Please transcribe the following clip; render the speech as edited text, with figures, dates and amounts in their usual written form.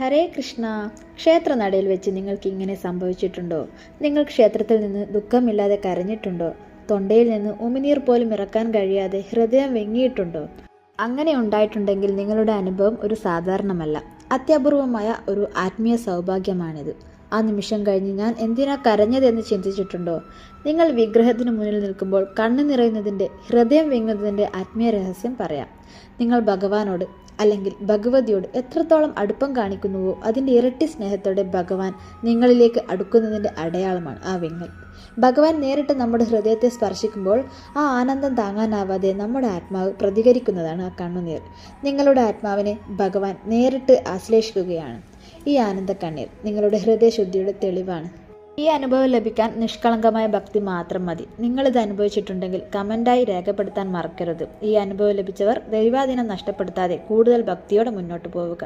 ഹരേ കൃഷ്ണ. ക്ഷേത്രനടയിൽ വെച്ച് നിങ്ങൾക്ക് ഇങ്ങനെ സംഭവിച്ചിട്ടുണ്ടോ? നിങ്ങൾ ക്ഷേത്രത്തിൽ നിന്ന് ദുഃഖമില്ലാതെ കരഞ്ഞിട്ടുണ്ടോ? തൊണ്ടയിൽ നിന്ന് ഉമിനീർ പോലും ഇറക്കാൻ കഴിയാതെ ഹൃദയം വെങ്ങിയിട്ടുണ്ടോ? അങ്ങനെ ഉണ്ടായിട്ടുണ്ടെങ്കിൽ നിങ്ങളുടെ അനുഭവം ഒരു സാധാരണമല്ല, അത്യപൂർവമായ ഒരു ആത്മീയ സൗഭാഗ്യമാണിത്. ആ നിമിഷം കഴിഞ്ഞ് ഞാൻ എന്തിനാ കരഞ്ഞതെന്ന് ചിന്തിച്ചിട്ടുണ്ടോ? നിങ്ങൾ വിഗ്രഹത്തിന് മുന്നിൽ നിൽക്കുമ്പോൾ കണ്ണു നിറയുന്നതിൻ്റെ, ഹൃദയം വെങ്ങുന്നതിൻ്റെ ആത്മീയ രഹസ്യം പറയാം. നിങ്ങൾ ഭഗവാനോട് അല്ലെങ്കിൽ ഭഗവതിയോട് എത്രത്തോളം അടുപ്പം കാണിക്കുന്നുവോ അതിൻ്റെ ഇരട്ടി സ്നേഹത്തോടെ ഭഗവാൻ നിങ്ങളിലേക്ക് അടുക്കുന്നതിൻ്റെ അടയാളമാണ് ആ വിങ്ങൽ. ഭഗവാൻ നേരിട്ട് നമ്മുടെ ഹൃദയത്തെ സ്പർശിക്കുമ്പോൾ ആ ആനന്ദം താങ്ങാനാവാതെ നമ്മുടെ ആത്മാവ് പ്രതികരിക്കുന്നതാണ് ആ കണ്ണുനീർ. നിങ്ങളുടെ ആത്മാവിനെ ഭഗവാൻ നേരിട്ട് ആശ്ലേഷിക്കുകയാണ്. ഈ ആനന്ദ കണ്ണീർ നിങ്ങളുടെ ഹൃദയശുദ്ധിയുടെ തെളിവാണ്. ഈ അനുഭവം ലഭിക്കാൻ നിഷ്കളങ്കമായ ഭക്തി മാത്രം മതി. നിങ്ങളിത് അനുഭവിച്ചിട്ടുണ്ടെങ്കിൽ കമൻ്റായി രേഖപ്പെടുത്താൻ മറക്കരുത്. ഈ അനുഭവം ലഭിച്ചവർ ദൈവാധീനം നഷ്ടപ്പെടുത്താതെ കൂടുതൽ ഭക്തിയോടെ മുന്നോട്ട് പോവുക.